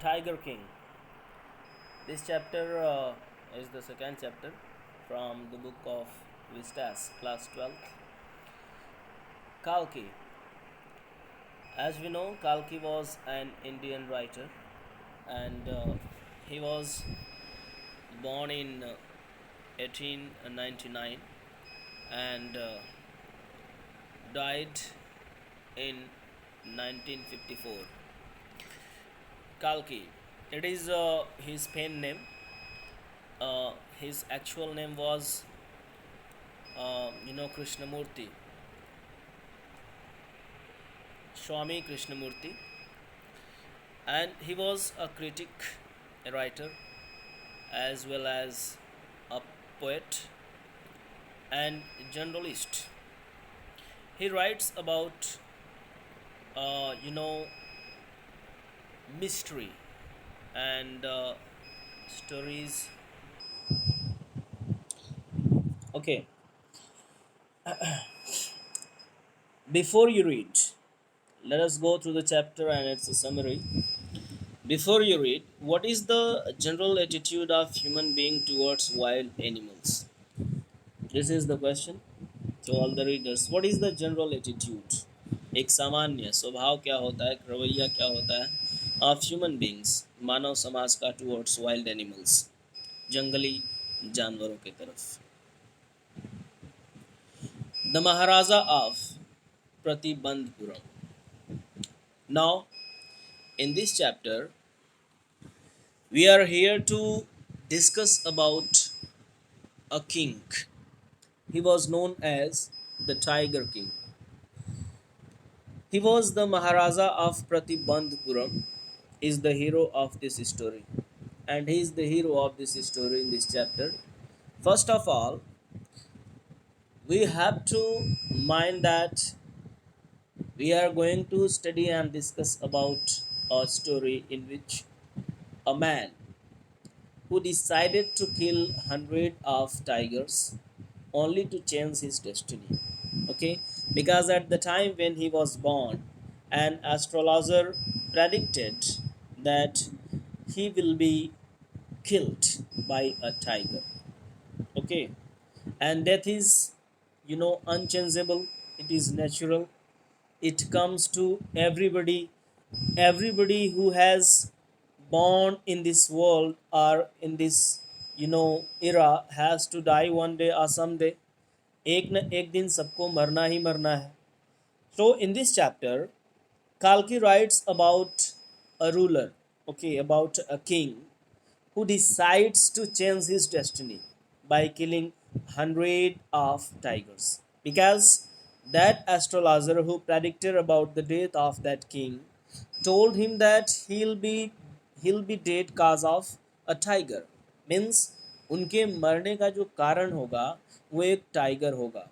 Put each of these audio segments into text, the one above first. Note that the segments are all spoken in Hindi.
Tiger King. This chapter is the second chapter from the book of Vistas, class 12th. Kalki. As we know, Kalki was an Indian writer and he was born in 1899 and died in 1954. Kalki. It is his pen name. His actual name was, Krishnamurti, Swami Krishnamurti, and he was a critic, a writer, as well as a poet and journalist. He writes about, uh, you know, mystery and stories. Okay, before you read, let us go through the chapter and its summary. Before you read, what is the general attitude of human being towards wild animals? This is the question to all the readers. What is the general attitude? एक सामान्य स्वभाव क्या होता है, एक रवैया क्या होता है ऑफ ह्यूमन बींग्स, मानव समाज का टुवर्ड्स वाइल्ड एनिमल्स, जंगली जानवरों की तरफ. The Maharaja of Pratibandapuram. Now, in this chapter, we are here to discuss about a king. He was known as the Tiger King. He was the Maharaja of Pratibandhupuram, is the hero of this story. And he is the hero of this story in this chapter. First of all, we have to mind that we are going to study and discuss about a story in which a man who decided to kill 100 of tigers only to change his destiny. Okay, because at the time when he was born, an astrologer predicted that he will be killed by a tiger. Okay, and death is, unchangeable. It is natural. It comes to everybody who has born in this world or in this, era, has to die one day or someday. एक न एक दिन सबको मरना ही मरना है. So in this chapter, Kalki writes about a ruler, okay, about a king who decides to change his destiny by killing 100 of tigers, because that astrologer who predicted about the death of that king told him that he'll be dead cause of a tiger. Means उनके मरने का जो कारण होगा वो एक टाइगर होगा.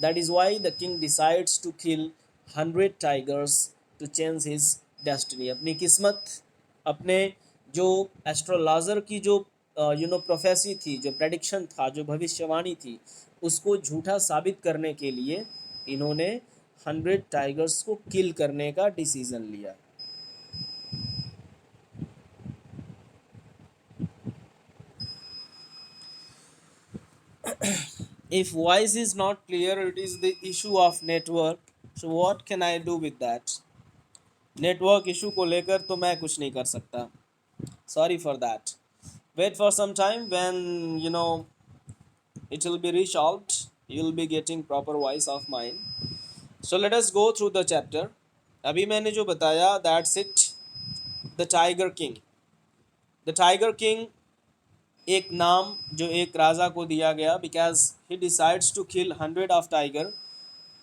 That is why the king decides to kill 100 tigers to change his destiny. अपनी किस्मत, अपने जो एस्ट्रोलॉजर की जो प्रोफेसी थी, जो प्रेडिक्शन था, जो भविष्यवाणी थी, उसको झूठा साबित करने के लिए इन्होंने 100 टाइगर्स को किल करने का डिसीजन लिया. If voice is not clear, it is the issue of network. So what can I do with that? Network issue को लेकर तो मैं कुछ नहीं कर सकता. Sorry for that. Wait for some time. When it will be resolved, you will be getting proper voice of mine. So let us go through the chapter. अभी मैंने जो बताया, that's it. The Tiger King. The Tiger King एक नाम जो एक राजा को दिया गया, because he decides to kill 100 of tiger.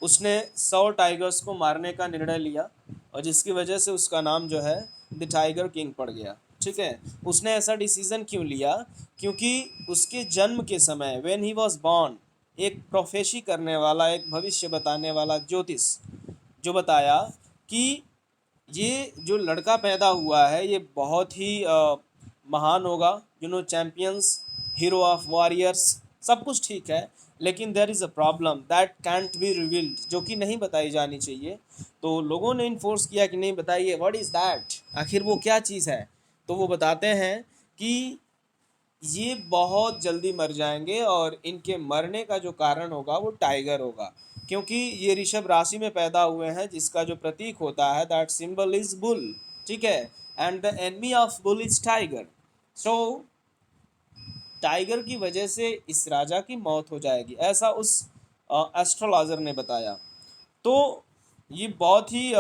उसने 100 टाइगर्स को मारने का निर्णय लिया और जिसकी वजह से उसका नाम जो है द टाइगर किंग पड़ गया. ठीक है, उसने ऐसा डिसीजन क्यों लिया? क्योंकि उसके जन्म के समय, व्हेन ही वाज बॉर्न, एक प्रोफेसी करने वाला, एक भविष्य बताने वाला ज्योतिष जो बताया कि ये जो लड़का पैदा हुआ है ये बहुत ही महान होगा, चैम्पियंस, हीरो ऑफ वॉरियर्स, सब कुछ ठीक है, लेकिन there is a problem that can't be revealed, जो कि नहीं बताई जानी चाहिए. तो लोगों ने इन्फोर्स किया कि नहीं बताइए, व्हाट इज़ दैट, आखिर वो क्या चीज़ है. तो वो बताते हैं कि ये बहुत जल्दी मर जाएंगे और इनके मरने का जो कारण होगा वो टाइगर होगा, क्योंकि ये ऋषभ राशि में पैदा हुए हैं जिसका जो प्रतीक होता है दैट सिंबल इज बुल। ठीक है, and the enemy of bull is tiger. So tiger की वजह से इस राजा की मौत हो जाएगी, ऐसा उस एस्ट्रोलॉजर ने बताया। तो ये बहुत ही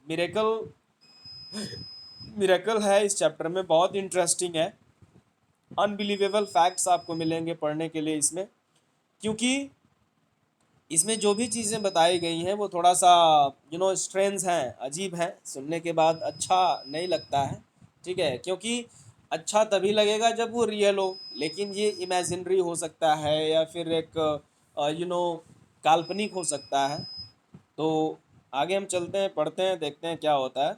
मिरेकल मिरेकल है, इस चैप्टर में बहुत इंटरेस्टिंग है। अनबिलीवेबल फैक्ट्स आपको मिलेंगे पढ़ने के लिए इसमें, क्योंकि इसमें जो भी चीज़ें बताई गई हैं वो थोड़ा सा स्ट्रेंज हैं, अजीब हैं, सुनने के बाद अच्छा नहीं लगता है। ठीक है, क्योंकि अच्छा तभी लगेगा जब वो रियल हो, लेकिन ये इमेजिनरी हो सकता है या फिर एक काल्पनिक हो सकता है। तो आगे हम चलते हैं, पढ़ते हैं, देखते हैं क्या होता है।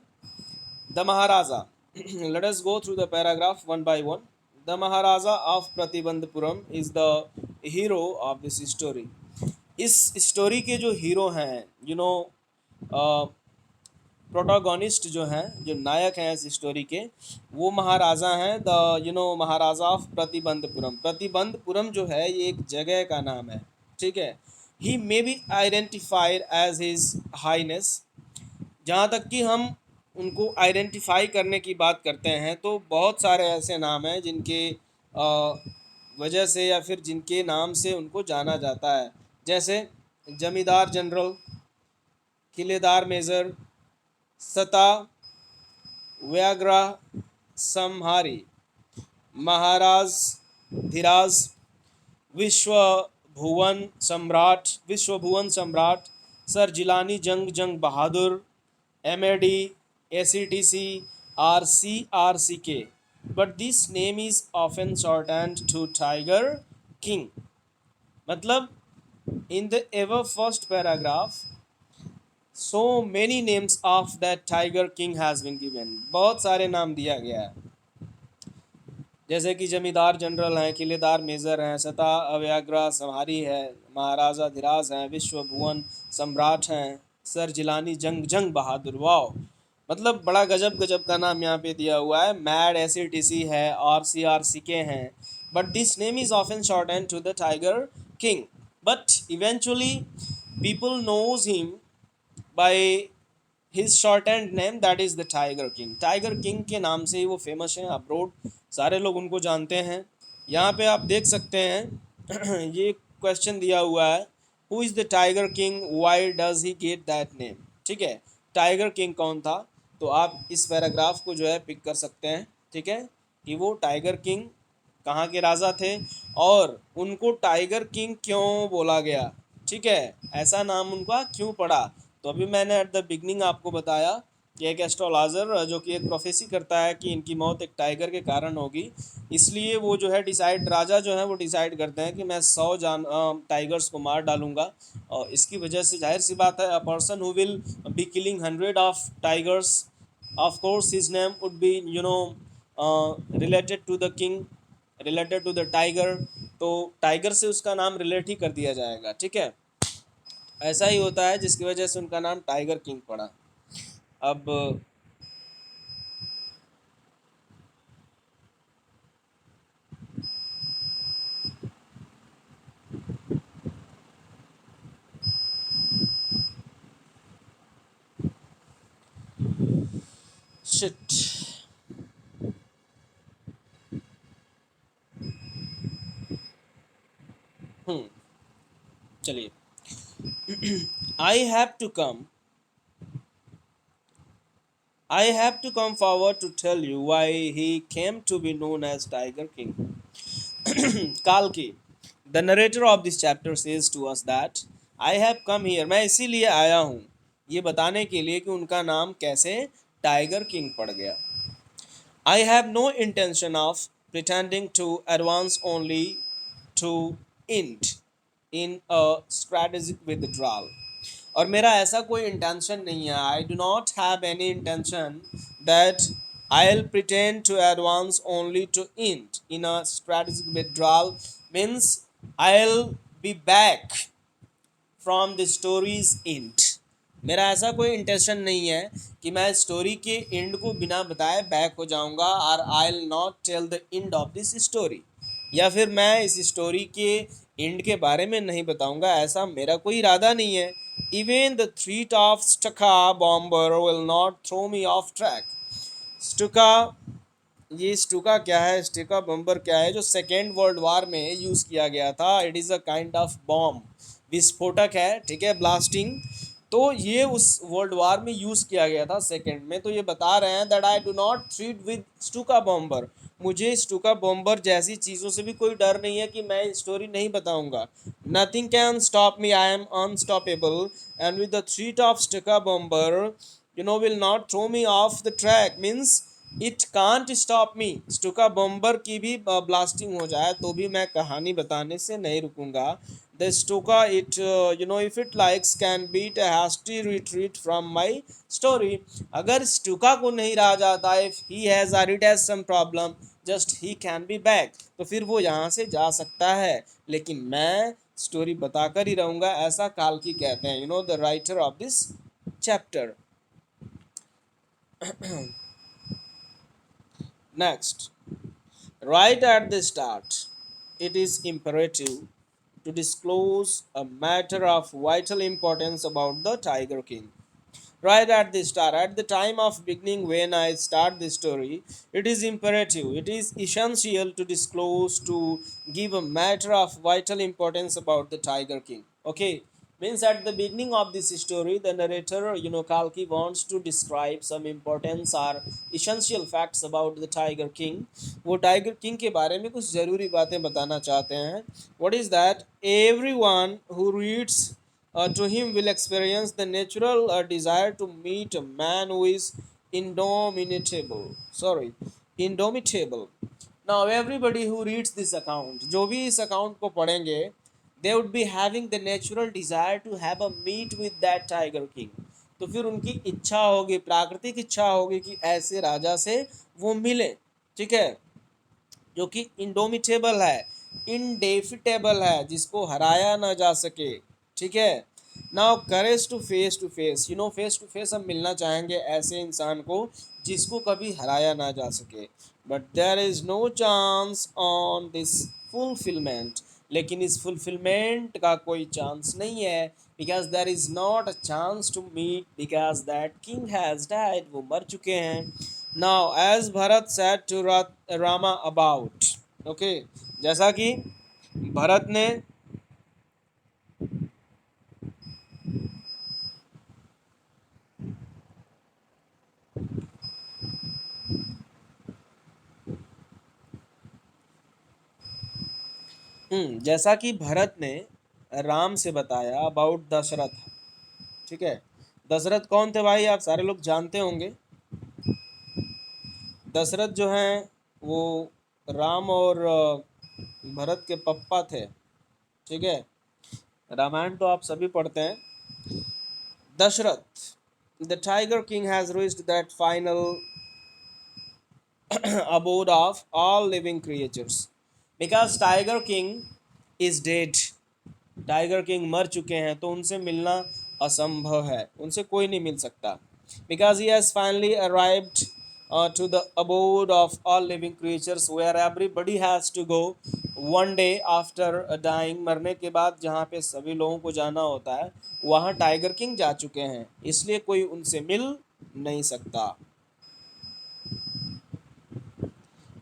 The Maharaja let us go through the paragraph one by one. The Maharaja of Pratibandhapuram is the hero of this story. इस स्टोरी के जो हीरो हैं, प्रोटागोनिस्ट जो हैं, जो नायक हैं इस स्टोरी के, वो महाराजा हैं the Maharaja of Pratibandapuram. Pratibandapuram जो है ये एक जगह का नाम है। ठीक है, he may be identified as his highness. जहाँ तक कि हम उनको आइडेंटिफाई करने की बात करते हैं तो बहुत सारे ऐसे नाम हैं जिनके वजह से या फिर जिनके नाम से उनको जाना जाता है, जैसे जमींदार जनरल, किलेदार मेजर, सता, व्याग्रा, समहारी, महाराज धीराज, विश्व भुवन सम्राट, sir Jilani Jung Jung Bahadur, MAD, ACTC, or CRCK, but this name is often shortened to Tiger King. मतलब in the ever first paragraph so many names of that Tiger King has been given. बहुत सारे नाम दिया गया है, जैसे कि जमींदार जनरल हैं, किलेदार मेजर हैं, सता अव्याग्रा संहारी है, महाराजा धीराज हैं, विश्व भुवन सम्राट हैं, सर जिलानी जंग जंग बहादुर। वाओ, मतलब बड़ा गजब गजब का नाम यहाँ पे दिया हुआ है। मैड ACTC है और CRCK हैं, but this name is often short and to the tiger king, but eventually people knows him by his short and name that is the tiger king. Tiger king के नाम से ही वो फेमस हैं, अब्रोड सारे लोग उनको जानते हैं। यहाँ पे आप देख सकते हैं ये क्वेश्चन दिया हुआ है, who is the tiger king, why does he get that name. ठीक है, टाइगर किंग कौन था, तो आप इस पैराग्राफ को जो है पिक कर सकते हैं। ठीक है, कि वो टाइगर किंग कहाँ के राजा थे और उनको टाइगर किंग क्यों बोला गया। ठीक है, ऐसा नाम उनका क्यों पड़ा। तो अभी मैंने एट द बिगनिंग आपको बताया कि एक एस्ट्रोलॉजर जो कि एक प्रोफेसी करता है कि इनकी मौत एक टाइगर के कारण होगी, इसलिए वो जो है डिसाइड, राजा जो है वो डिसाइड करते हैं कि मैं 100 टाइगर्स को मार डालूंगा। और इसकी वजह से जाहिर सी बात है, a person who will be killing 100 tigers, of course his name would be related to the king, related to the tiger. तो टाइगर से उसका नाम रिलेट ही कर दिया जाएगा। ठीक है, ऐसा ही होता है जिसकी वजह से उनका नाम टाइगर किंग पड़ा। अब शिट, चलिए, I have to come I have to come forward to tell you why he came to be known as Tiger King. Kalki, the narrator of this chapter, says to us that I have come here, मैं इसीलिए आया हूँ ये बताने के लिए कि उनका नाम कैसे टाइगर किंग पड़ गया। I have no intention of pretending to advance only to end in a strategic withdrawal. और मेरा ऐसा कोई इंटेंशन नहीं है, आई do not have any intention that I'll pretend to advance only to end in a strategic withdrawal, means I'll be back from the story's end. मेरा ऐसा कोई इंटेंशन नहीं है कि मैं स्टोरी के एंड को बिना बताए बैक हो जाऊंगा, और I will not tell the end of this story, या फिर मैं इस स्टोरी के एंड के बारे में नहीं बताऊंगा, ऐसा मेरा कोई इरादा नहीं है। Even the threat of Stuka bomber will not throw me off track. Stuka, ये स्टुका क्या है, स्टुका बम्बर क्या है, जो सेकेंड वर्ल्ड वार में यूज़ किया गया था। It is a kind of bomb, विस्फोटक है, ठीक है, ब्लास्टिंग। तो ये उस वर्ल्ड वार में यूज़ किया गया था सेकेंड में। तो ये बता रहे हैं that I do not threat with Stuka bomber, मुझे स्टुका बॉम्बर जैसी चीज़ों से भी कोई डर नहीं है कि मैं स्टोरी नहीं बताऊंगा। Nothing can stop me, I am unstoppable, and with the threat of Stuka bomber will not throw me off the track, means it can't stop me. Stuka bomber की भी ब्लास्टिंग हो जाए तो भी मैं कहानी बताने से नहीं रुकूंगा। The Stuka it if it likes can beat a hasty retreat from my story। अगर स्टुका को नहीं रहा जाता, इफ ही हैज और it has some problem, just he can be back, तो फिर वो यहाँ से जा सकता है, लेकिन मैं स्टोरी बताकर ही रहूंगा, ऐसा काल्की कहते हैं, the writer of this chapter. Next, right at the start, it is imperative to disclose a matter of vital importance about the Tiger King. Right at the start, at the time of beginning, when I start the story, it is imperative, it is essential to disclose, to give a matter of vital importance about the Tiger King. Okay, means at the beginning of this story, the narrator, Kalki wants to describe some importance or essential facts about the Tiger King। वो टाइगर किंग के बारे में कुछ ज़रूरी बातें बताना चाहते हैं। What is that? Everyone who reads to him will experience the natural desire to meet a man who is indomitable. Sorry, indomitable. Now, everybody who reads this account, जो भी इस account को पढ़ेंगे, they would be having the natural desire to have a meet with that tiger king। तो फिर उनकी इच्छा होगी, प्राकृतिक इच्छा होगी कि ऐसे राजा से वो मिले, ठीक है, जो कि इंडोमिटेबल है, इनडेफिटेबल है, जिसको हराया ना जा सके, ठीक है। Now courage to face, face to face हम मिलना चाहेंगे ऐसे इंसान को जिसको कभी हराया ना जा सके। But there is no chance on this fulfilment, लेकिन इस फुलफिलमेंट का कोई चांस नहीं है, because there is not a chance to meet, because that king has died, वो मर चुके हैं। Now as Bharat said to Rama about, okay, जैसा कि भरत ने जैसा कि भरत ने राम से बताया अबाउट दशरथ, ठीक है। दशरथ कौन थे भाई, आप सारे लोग जानते होंगे। दशरथ जो हैं वो राम और भरत के पप्पा थे, ठीक है। रामायण तो आप सभी पढ़ते हैं। Dasharath, the tiger king has reached that final abode of all living creatures, because tiger king is dead। Tiger king मर चुके हैं, तो उनसे मिलना असंभव है, उनसे कोई नहीं मिल सकता। Because he has finally arrived to the abode of all living creatures where everybody has to go one day after dying. मरने के बाद जहाँ पे सभी लोगों को जाना होता है, वहाँ टाइगर किंग जा चुके हैं, इसलिए कोई उनसे मिल नहीं सकता।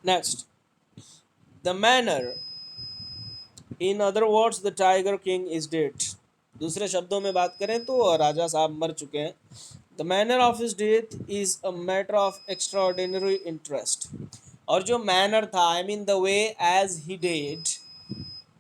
Next, the manner, in other words the tiger king is dead. दूसरे शब्दों में बात करें तो राजा साहब मर चुके हैं। The manner of his death is a matter of extraordinary interest. और जो मैनर था, I mean the way as he dead,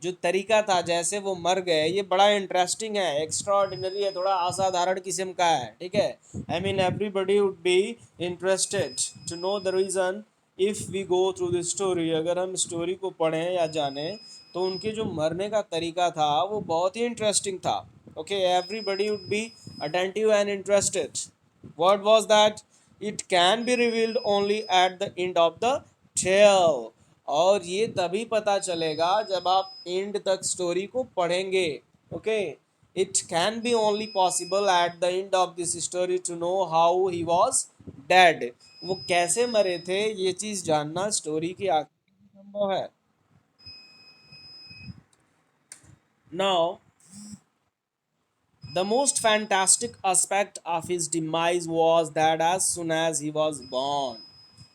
जो तरीका था जैसे वो मर गए, ये बड़ा इंटरेस्टिंग है, एक्स्ट्राऑर्डिनरी है, थोड़ा असाधारण किस्म का है, ठीक है। I mean everybody would be interested to know the reason if we go through the story. अगर हम स्टोरी को पढ़ें या जानें तो उनके जो मरने का तरीका था वो बहुत ही इंटरेस्टिंग था। Okay, everybody would be attentive and interested. What was that? It can be revealed only at the end of the tale. और ये तभी पता चलेगा जब आप एंड तक स्टोरी को पढ़ेंगे। Okay, It can be only possible at the end of this story to know how he was dead. वो कैसे मरे थे ये चीज जानना स्टोरी के आखिर में संभव है. Now, the most fantastic aspect of his demise was that as soon as he was born,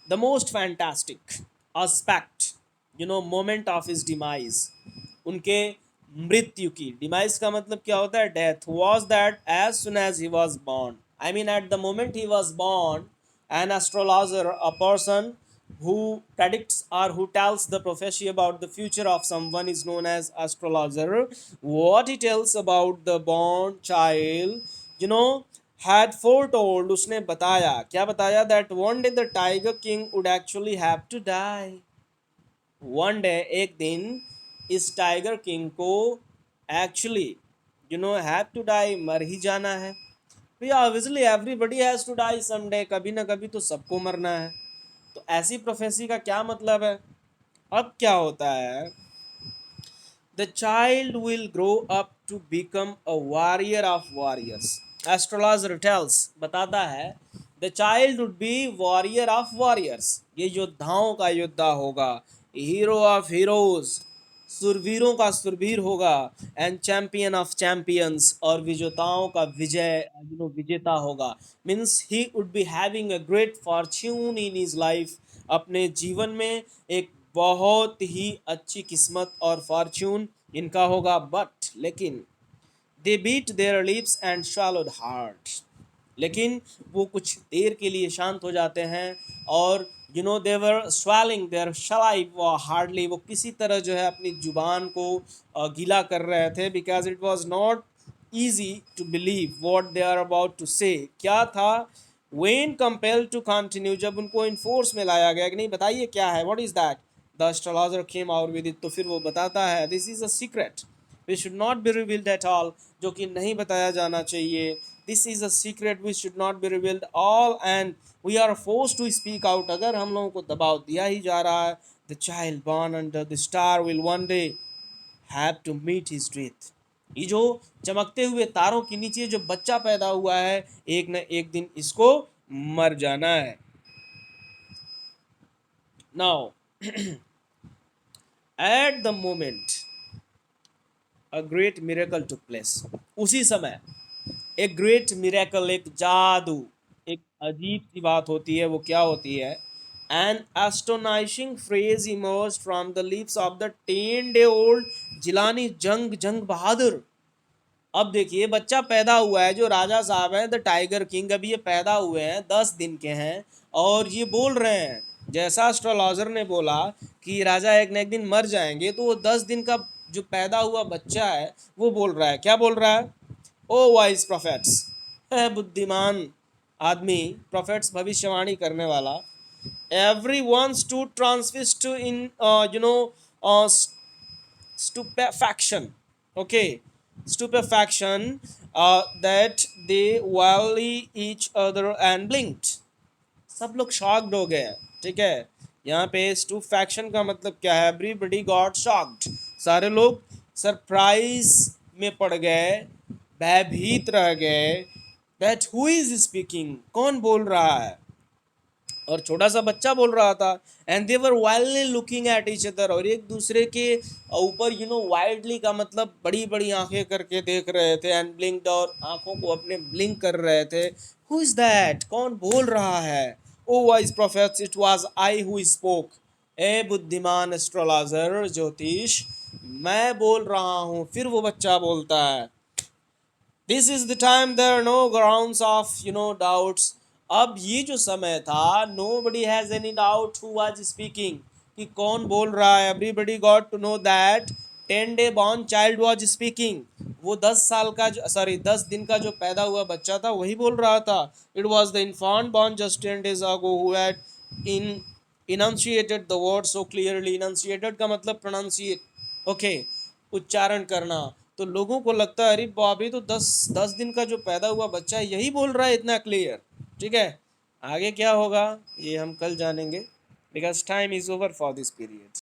the most fantastic aspect, moment of his demise, उनके मृत्यु की, डिमाइस का मतलब क्या होता है, death, was that as soon as he was born, I mean at the moment he was born, an astrologer, a person who predicts or who tells the prophecy about the future of someone is known as astrologer. What he tells about the born child, you know had foretold, उसने बताया, क्या बताया, that one day the tiger king would actually have to die. One day, एक दिन, इस टाइगर किंग को एक्चुअली हैव टू डाई, मर ही जाना है. भैया obviously everybody has to die someday, कभी ना कभी तो सबको मरना है. तो ऐसी प्रोफेसी का क्या मतलब है. अब क्या होता है, the child will grow up to become a warrior of warriors. Astrologer tells, बताता है, the child would be warrior of warriors, ये योद्धाओं का योद्धा होगा, हीरो ऑफ हीरोज, सुरवीरों का सुरवीर होगा, एंड चैंपियन ऑफ चैंपियंस, और विजेताओं का विजेता होगा. Means he would be having a great Fortune in his life, अपने जीवन में एक बहुत ही अच्छी किस्मत और फॉर्च्यून इनका होगा. बट लेकिन they beat their lips and swallowed heart, लेकिन वो कुछ देर के लिए शांत हो जाते हैं, और देवर swallowing देयर saliva हार्डली, वो किसी तरह जो है अपनी जुबान को गीला कर रहे थे, because it was not easy to believe what they are about to say. क्या था, when compelled to continue, जब उनको इन्फोर्स में लाया गया कि नहीं बताइए क्या है, what is that, the astrologer came out with it, तो फिर वो बताता है, this is a secret which should not be revealed at all, जो कि नहीं बताया जाना चाहिए. this is a secret which should not be revealed all, and we are forced to speak out, अगर हम लोगों को दबाव दिया ही जा रहा है. the child born under the star will one day have to meet his death. ये जो चमकते हुए तारों के नीचे जो बच्चा पैदा हुआ है, एक न एक दिन इसको मर जाना है. Now at the moment a great miracle took place, उसी समय एक ग्रेट मिरेकल, एक जादू, एक अजीब सी बात होती है. वो क्या होती है, an astonishing phrase emerge from the lips of the 10-day old Jilani Jung Jung बहादुर. अब देखिए, बच्चा पैदा हुआ है, जो राजा साहब हैं, द टाइगर किंग, अभी ये पैदा हुए हैं, 10 दिन के हैं, और ये बोल रहे हैं, जैसा एस्ट्रोलॉजर ने बोला कि राजा एक न एक दिन मर जाएंगे, तो वो 10 दिन का जो पैदा हुआ बच्चा है वो बोल रहा है, क्या बोल रहा है, ओ वाइज प्रोफेट्स, है बुद्धिमान आदमी, प्रोफेट्स भविष्यवाणी करने वाला, every one two ट्रांसफिस्ट in stupefaction, okay, stupefaction, that they wildly each other and blinked. सब लोग शॉक्ड हो गए. ठीक है, यहाँ पे स्टूपेफैक्शन का मतलब क्या है, एवरीबडी गॉट शॉक्ड, सारे लोग सरप्राइज में पड़ गए, भयभीत रह गए, दैट हु इज स्पीकिंग, कौन बोल रहा है, और छोटा सा बच्चा बोल रहा था. And they were wildly looking at each other, और एक दूसरे के ऊपर वाइल्डली का मतलब बड़ी बड़ी आंखें करके देख रहे थे, एंड ब्लिंक्ड, और आंखों को अपने ब्लिंक कर रहे थे. हु इज दैट, कौन बोल रहा है, O wise prophets, it was I who spoke, a बुद्धिमान एस्ट्रोलॉजर, ज्योतिष, मैं बोल रहा हूँ. फिर वो बच्चा बोलता है, this is the time there are no grounds of doubts. अब ये जो समय था, nobody has any doubt who was speaking, कि कौन बोल रहा है. Everybody got to know that 10-day born child was speaking. वो 10 साल का जो, सॉरी 10 दिन का जो पैदा हुआ बच्चा था वही बोल रहा था. It was the infant born just 10 days ago who had in enunciated the word so clearly. enunciated का मतलब pronunciate, ओके, उच्चारण करना. तो लोगों को लगता है, अरे बाप रे, तो 10 दिन का जो पैदा हुआ बच्चा है यही बोल रहा है इतना क्लियर. ठीक है, आगे क्या होगा ये हम कल जानेंगे, because time is over for this period.